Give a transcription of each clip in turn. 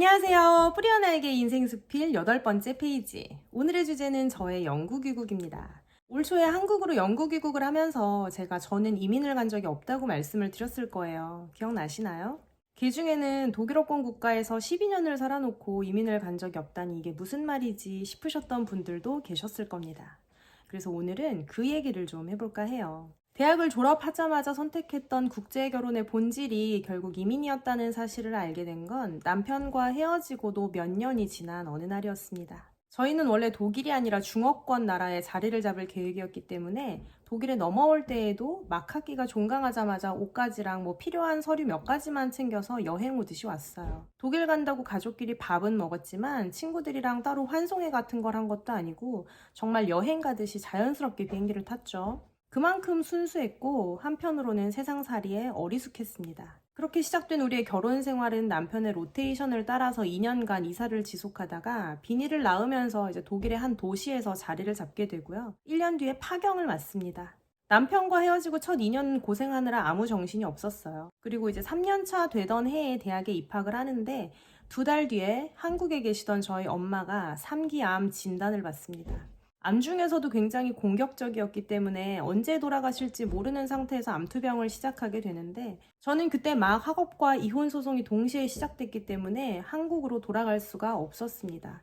안녕하세요. 뿌리어나에게 인생 수필 8번째 페이지. 오늘의 주제는 저의 영국 귀국입니다. 올 초에 한국으로 영국 귀국을 하면서 저는 이민을 간 적이 없다고 말씀을 드렸을 거예요. 기억나시나요? 그 중에는 독일어권 국가에서 12년을 살아놓고 이민을 간 적이 없다니 이게 무슨 말이지 싶으셨던 분들도 계셨을 겁니다. 그래서 오늘은 그 얘기를 좀 해볼까 해요. 대학을 졸업하자마자 선택했던 국제결혼의 본질이 결국 이민이었다는 사실을 알게 된 건 남편과 헤어지고도 몇 년이 지난 어느 날이었습니다. 저희는 원래 독일이 아니라 중어권 나라에 자리를 잡을 계획이었기 때문에 독일에 넘어올 때에도 막 학기가 종강하자마자 옷가지랑 필요한 서류 몇 가지만 챙겨서 여행 오듯이 왔어요. 독일 간다고 가족끼리 밥은 먹었지만 친구들이랑 따로 환송회 같은 걸 한 것도 아니고 정말 여행 가듯이 자연스럽게 비행기를 탔죠. 그만큼 순수했고 한편으로는 세상살이에 어리숙했습니다. 그렇게 시작된 우리의 결혼 생활은 남편의 로테이션을 따라서 2년간 이사를 지속하다가 비니를 낳으면서 이제 독일의 한 도시에서 자리를 잡게 되고요. 1년 뒤에 파경을 맞습니다. 남편과 헤어지고 첫 2년 고생하느라 아무 정신이 없었어요. 그리고 이제 3년차 되던 해에 대학에 입학을 하는데 2달 뒤에 한국에 계시던 저희 엄마가 3기암 진단을 받습니다. 암 중에서도 굉장히 공격적이었기 때문에 언제 돌아가실지 모르는 상태에서 암투병을 시작하게 되는데 저는 그때 막 학업과 이혼 소송이 동시에 시작됐기 때문에 한국으로 돌아갈 수가 없었습니다.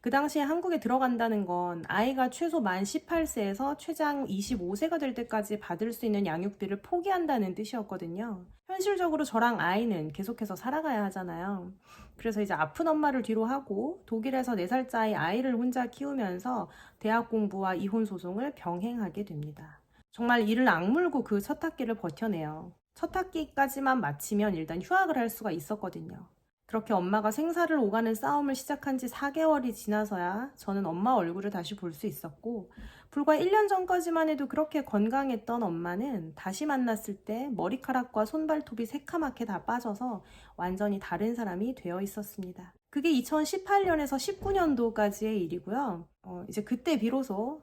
그 당시에 한국에 들어간다는 건 아이가 최소 만 18세에서 최장 25세가 될 때까지 받을 수 있는 양육비를 포기한다는 뜻이었거든요. 현실적으로 저랑 아이는 계속해서 살아가야 하잖아요. 그래서 이제 아픈 엄마를 뒤로 하고 독일에서 4살짜리 아이를 혼자 키우면서 대학 공부와 이혼 소송을 병행하게 됩니다. 정말 이를 악물고 그 첫 학기를 버텨내요. 첫 학기까지만 마치면 일단 휴학을 할 수가 있었거든요. 그렇게 엄마가 생사를 오가는 싸움을 시작한 지 4개월이 지나서야 저는 엄마 얼굴을 다시 볼 수 있었고 불과 1년 전까지만 해도 그렇게 건강했던 엄마는 다시 만났을 때 머리카락과 손발톱이 새카맣게 다 빠져서 완전히 다른 사람이 되어 있었습니다. 그게 2018년에서 19년도까지의 일이고요. 이제 그때 비로소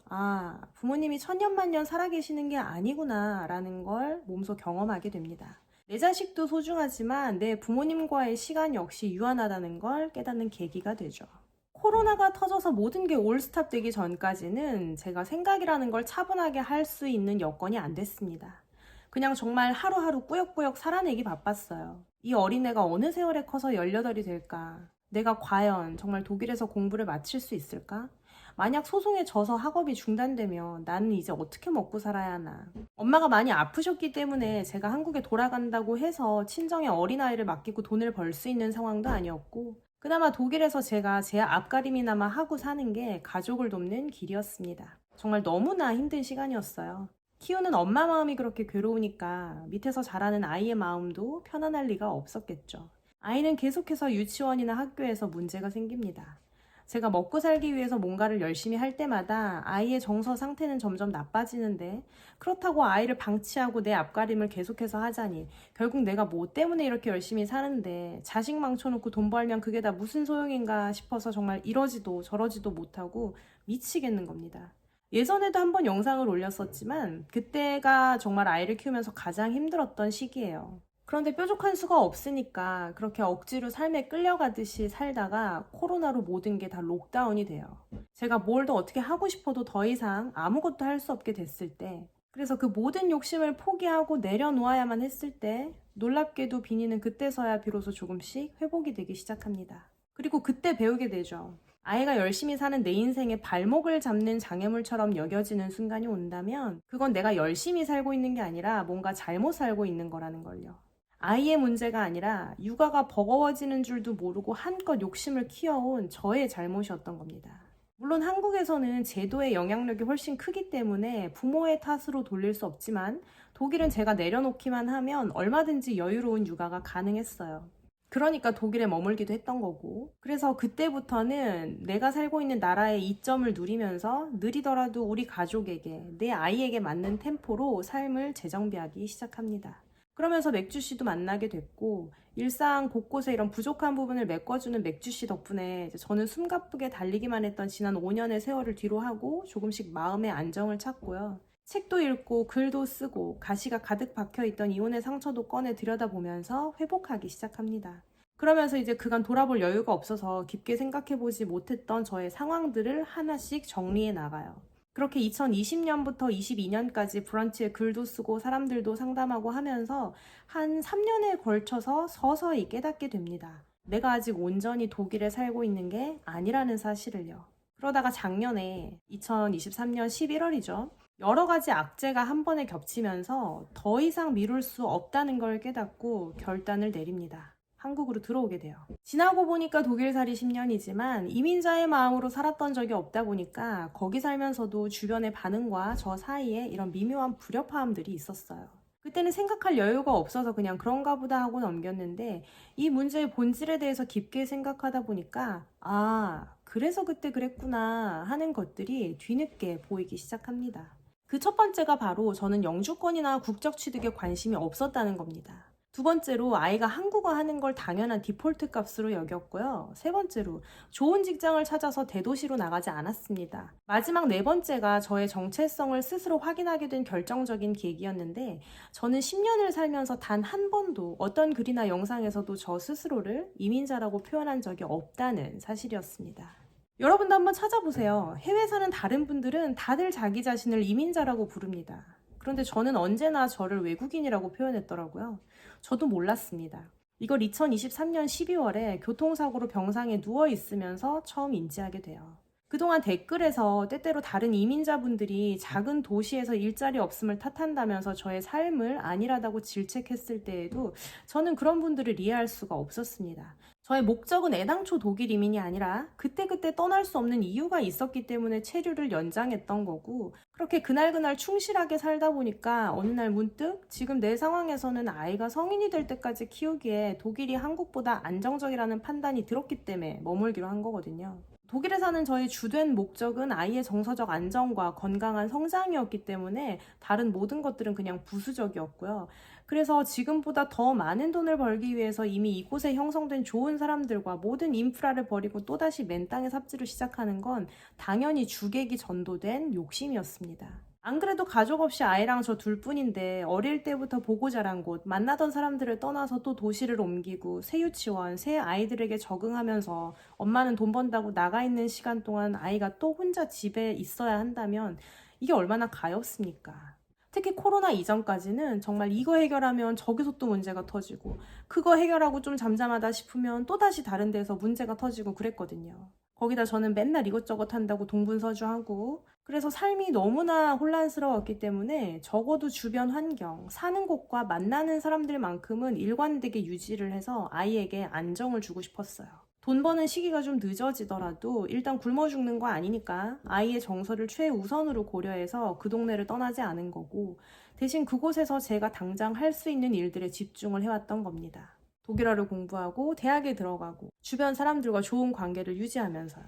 부모님이 천년만년 살아계시는 게 아니구나 라는 걸 몸소 경험하게 됩니다. 내 자식도 소중하지만 내 부모님과의 시간 역시 유한하다는 걸 깨닫는 계기가 되죠. 코로나가 터져서 모든 게 올스탑 되기 전까지는 제가 생각이라는 걸 차분하게 할 수 있는 여건이 안 됐습니다. 그냥 정말 하루하루 꾸역꾸역 살아내기 바빴어요. 이 어린애가 어느 세월에 커서 18이 될까? 내가 과연 정말 독일에서 공부를 마칠 수 있을까? 만약 소송에 져서 학업이 중단되면 나는 이제 어떻게 먹고 살아야 하나? 엄마가 많이 아프셨기 때문에 제가 한국에 돌아간다고 해서 친정에 어린아이를 맡기고 돈을 벌 수 있는 상황도 아니었고 그나마 독일에서 제가 제 앞가림이나마 하고 사는 게 가족을 돕는 길이었습니다. 정말 너무나 힘든 시간이었어요. 키우는 엄마 마음이 그렇게 괴로우니까 밑에서 자라는 아이의 마음도 편안할 리가 없었겠죠. 아이는 계속해서 유치원이나 학교에서 문제가 생깁니다. 제가 먹고 살기 위해서 뭔가를 열심히 할 때마다 아이의 정서 상태는 점점 나빠지는데 그렇다고 아이를 방치하고 내 앞가림을 계속해서 하자니 결국 내가 뭐 때문에 이렇게 열심히 사는데 자식 망쳐놓고 돈 벌면 그게 다 무슨 소용인가 싶어서 정말 이러지도 저러지도 못하고 미치겠는 겁니다. 예전에도 한번 영상을 올렸었지만 그때가 정말 아이를 키우면서 가장 힘들었던 시기예요. 그런데 뾰족한 수가 없으니까 그렇게 억지로 삶에 끌려가듯이 살다가 코로나로 모든 게 다 록다운이 돼요. 제가 뭘 더 어떻게 하고 싶어도 더 이상 아무것도 할 수 없게 됐을 때 그래서 그 모든 욕심을 포기하고 내려놓아야만 했을 때 놀랍게도 비니는 그때서야 비로소 조금씩 회복이 되기 시작합니다. 그리고 그때 배우게 되죠. 아이가 열심히 사는 내 인생의 발목을 잡는 장애물처럼 여겨지는 순간이 온다면 그건 내가 열심히 살고 있는 게 아니라 뭔가 잘못 살고 있는 거라는 걸요. 아이의 문제가 아니라 육아가 버거워지는 줄도 모르고 한껏 욕심을 키워온 저의 잘못이었던 겁니다. 물론 한국에서는 제도의 영향력이 훨씬 크기 때문에 부모의 탓으로 돌릴 수 없지만 독일은 제가 내려놓기만 하면 얼마든지 여유로운 육아가 가능했어요. 그러니까 독일에 머물기도 했던 거고 그래서 그때부터는 내가 살고 있는 나라의 이점을 누리면서 느리더라도 우리 가족에게 내 아이에게 맞는 템포로 삶을 재정비하기 시작합니다. 그러면서 맥주씨도 만나게 됐고 일상 곳곳에 이런 부족한 부분을 메꿔주는 맥주씨 덕분에 저는 숨가쁘게 달리기만 했던 지난 5년의 세월을 뒤로 하고 조금씩 마음의 안정을 찾고요. 책도 읽고 글도 쓰고 가시가 가득 박혀있던 이혼의 상처도 꺼내 들여다보면서 회복하기 시작합니다. 그러면서 이제 그간 돌아볼 여유가 없어서 깊게 생각해보지 못했던 저의 상황들을 하나씩 정리해 나가요. 그렇게 2020년부터 22년까지 브런치에 글도 쓰고 사람들도 상담하고 하면서 한 3년에 걸쳐서 서서히 깨닫게 됩니다. 내가 아직 온전히 독일에 살고 있는 게 아니라는 사실을요. 그러다가 작년에 2023년 11월이죠. 여러 가지 악재가 한 번에 겹치면서 더 이상 미룰 수 없다는 걸 깨닫고 결단을 내립니다. 한국으로 들어오게 돼요. 지나고 보니까 독일살이 10년이지만 이민자의 마음으로 살았던 적이 없다 보니까 거기 살면서도 주변의 반응과 저 사이에 이런 미묘한 불협화음들이 있었어요. 그때는 생각할 여유가 없어서 그냥 그런가 보다 하고 넘겼는데 이 문제의 본질에 대해서 깊게 생각하다 보니까 그래서 그때 그랬구나 하는 것들이 뒤늦게 보이기 시작합니다. 그 첫 번째가 바로 저는 영주권이나 국적 취득에 관심이 없었다는 겁니다. 두 번째로 아이가 한국어 하는 걸 당연한 디폴트 값으로 여겼고요. 세 번째로 좋은 직장을 찾아서 대도시로 나가지 않았습니다. 마지막 네 번째가 저의 정체성을 스스로 확인하게 된 결정적인 계기였는데 저는 10년을 살면서 단 한 번도 어떤 글이나 영상에서도 저 스스로를 이민자라고 표현한 적이 없다는 사실이었습니다. 여러분도 한번 찾아보세요. 해외 사는 다른 분들은 다들 자기 자신을 이민자라고 부릅니다. 그런데 저는 언제나 저를 외국인이라고 표현했더라고요. 저도 몰랐습니다. 이걸 2023년 12월에 교통사고로 병상에 누워 있으면서 처음 인지하게 돼요. 그동안 댓글에서 때때로 다른 이민자분들이 작은 도시에서 일자리 없음을 탓한다면서 저의 삶을 안일하다고 질책했을 때에도 저는 그런 분들을 이해할 수가 없었습니다. 저의 목적은 애당초 독일 이민이 아니라 그때그때 떠날 수 없는 이유가 있었기 때문에 체류를 연장했던 거고 그렇게 그날그날 충실하게 살다 보니까 어느 날 문득 지금 내 상황에서는 아이가 성인이 될 때까지 키우기에 독일이 한국보다 안정적이라는 판단이 들었기 때문에 머물기로 한 거거든요. 독일에 사는 저의 주된 목적은 아이의 정서적 안정과 건강한 성장이었기 때문에 다른 모든 것들은 그냥 부수적이었고요. 그래서 지금보다 더 많은 돈을 벌기 위해서 이미 이곳에 형성된 좋은 사람들과 모든 인프라를 버리고 또다시 맨 땅에 삽질을 시작하는 건 당연히 주객이 전도된 욕심이었습니다. 안 그래도 가족 없이 아이랑 저 둘뿐인데 어릴 때부터 보고 자란 곳, 만나던 사람들을 떠나서 또 도시를 옮기고 새 유치원, 새 아이들에게 적응하면서 엄마는 돈 번다고 나가 있는 시간 동안 아이가 또 혼자 집에 있어야 한다면 이게 얼마나 가엾습니까? 특히 코로나 이전까지는 정말 이거 해결하면 저기서 또 문제가 터지고 그거 해결하고 좀 잠잠하다 싶으면 또다시 다른 데서 문제가 터지고 그랬거든요. 거기다 저는 맨날 이것저것 한다고 동분서주하고 그래서 삶이 너무나 혼란스러웠기 때문에 적어도 주변 환경, 사는 곳과 만나는 사람들만큼은 일관되게 유지를 해서 아이에게 안정을 주고 싶었어요. 돈 버는 시기가 좀 늦어지더라도 일단 굶어 죽는 거 아니니까 아이의 정서를 최우선으로 고려해서 그 동네를 떠나지 않은 거고 대신 그곳에서 제가 당장 할 수 있는 일들에 집중을 해왔던 겁니다. 독일어를 공부하고 대학에 들어가고 주변 사람들과 좋은 관계를 유지하면서요.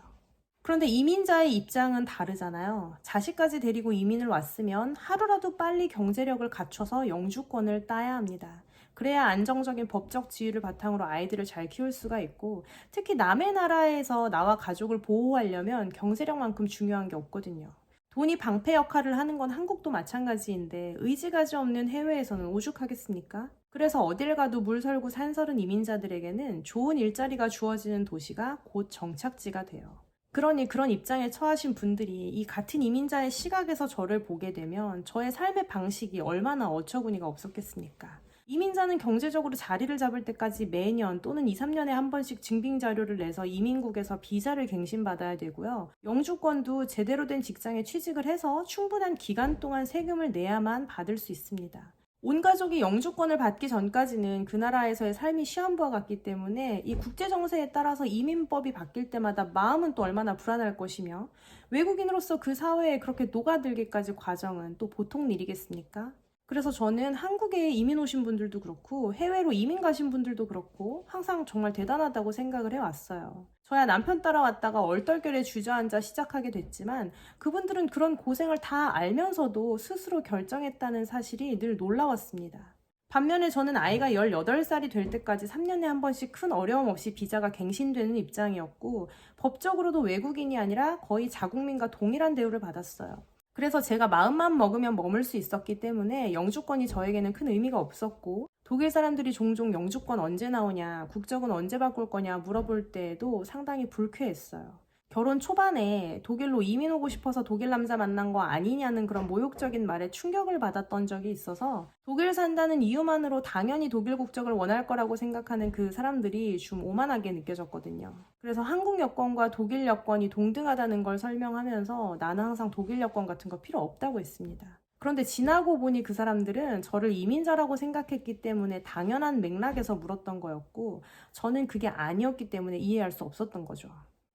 그런데 이민자의 입장은 다르잖아요. 자식까지 데리고 이민을 왔으면 하루라도 빨리 경제력을 갖춰서 영주권을 따야 합니다. 그래야 안정적인 법적 지위를 바탕으로 아이들을 잘 키울 수가 있고 특히 남의 나라에서 나와 가족을 보호하려면 경제력만큼 중요한 게 없거든요. 돈이 방패 역할을 하는 건 한국도 마찬가지인데 의지가지 없는 해외에서는 오죽하겠습니까? 그래서 어딜 가도 물설고 산설은 이민자들에게는 좋은 일자리가 주어지는 도시가 곧 정착지가 돼요. 그러니 그런 입장에 처하신 분들이 이 같은 이민자의 시각에서 저를 보게 되면 저의 삶의 방식이 얼마나 어처구니가 없었겠습니까? 이민자는 경제적으로 자리를 잡을 때까지 매년 또는 2, 3년에 한 번씩 증빙 자료를 내서 이민국에서 비자를 갱신받아야 되고요. 영주권도 제대로 된 직장에 취직을 해서 충분한 기간 동안 세금을 내야만 받을 수 있습니다. 온 가족이 영주권을 받기 전까지는 그 나라에서의 삶이 시한부와 같기 때문에 이 국제정세에 따라서 이민법이 바뀔 때마다 마음은 또 얼마나 불안할 것이며 외국인으로서 그 사회에 그렇게 녹아들기까지 과정은 또 보통 일이겠습니까? 그래서 저는 한국에 이민 오신 분들도 그렇고 해외로 이민 가신 분들도 그렇고 항상 정말 대단하다고 생각을 해왔어요. 저야 남편 따라왔다가 얼떨결에 주저앉아 시작하게 됐지만 그분들은 그런 고생을 다 알면서도 스스로 결정했다는 사실이 늘 놀라웠습니다. 반면에 저는 아이가 18살이 될 때까지 3년에 한 번씩 큰 어려움 없이 비자가 갱신되는 입장이었고 법적으로도 외국인이 아니라 거의 자국민과 동일한 대우를 받았어요. 그래서 제가 마음만 먹으면 머물 수 있었기 때문에 영주권이 저에게는 큰 의미가 없었고 독일 사람들이 종종 영주권 언제 나오냐, 국적은 언제 바꿀 거냐 물어볼 때에도 상당히 불쾌했어요. 결혼 초반에 독일로 이민 오고 싶어서 독일 남자 만난 거 아니냐는 그런 모욕적인 말에 충격을 받았던 적이 있어서 독일 산다는 이유만으로 당연히 독일 국적을 원할 거라고 생각하는 그 사람들이 좀 오만하게 느껴졌거든요. 그래서 한국 여권과 독일 여권이 동등하다는 걸 설명하면서 나는 항상 독일 여권 같은 거 필요 없다고 했습니다. 그런데 지나고 보니 그 사람들은 저를 이민자라고 생각했기 때문에 당연한 맥락에서 물었던 거였고 저는 그게 아니었기 때문에 이해할 수 없었던 거죠.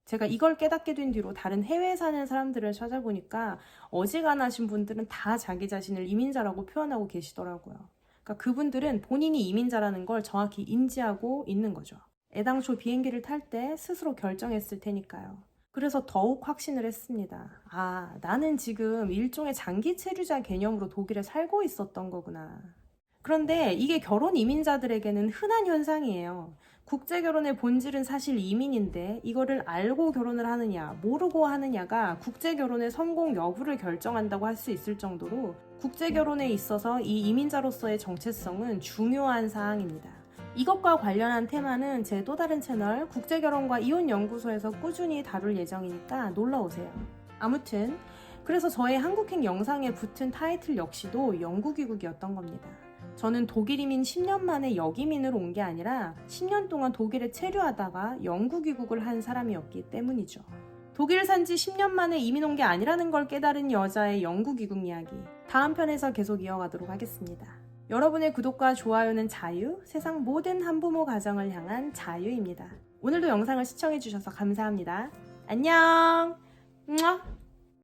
제가 이걸 깨닫게 된 뒤로 다른 해외에 사는 사람들을 찾아보니까 어지간하신 분들은 다 자기 자신을 이민자라고 표현하고 계시더라고요. 그러니까 그분들은 본인이 이민자라는 걸 정확히 인지하고 있는 거죠. 애당초 비행기를 탈 때 스스로 결정했을 테니까요. 그래서 더욱 확신을 했습니다. 아, 나는 지금 일종의 장기 체류자 개념으로 독일에 살고 있었던 거구나. 그런데 이게 결혼 이민자들에게는 흔한 현상이에요. 국제결혼의 본질은 사실 이민인데 이거를 알고 결혼을 하느냐, 모르고 하느냐가 국제결혼의 성공 여부를 결정한다고 할 수 있을 정도로 국제결혼에 있어서 이 이민자로서의 정체성은 중요한 사항입니다. 이것과 관련한 테마는 제 또 다른 채널 국제결혼과 이혼연구소에서 꾸준히 다룰 예정이니까 놀러오세요. 아무튼 그래서 저의 한국행 영상에 붙은 타이틀 역시도 영국 귀국이었던 겁니다. 저는 독일 이민 10년 만에 역이민으로 온 게 아니라 10년 동안 독일에 체류하다가 영국 귀국을 한 사람이었기 때문이죠. 독일 산지 10년 만에 이민 온 게 아니라는 걸 깨달은 여자의 영국 귀국 이야기, 다음 편에서 계속 이어가도록 하겠습니다. 여러분의 구독과 좋아요는 자유, 세상 모든 한부모 가정을 향한 자유입니다. 오늘도 영상을 시청해주셔서 감사합니다. 안녕!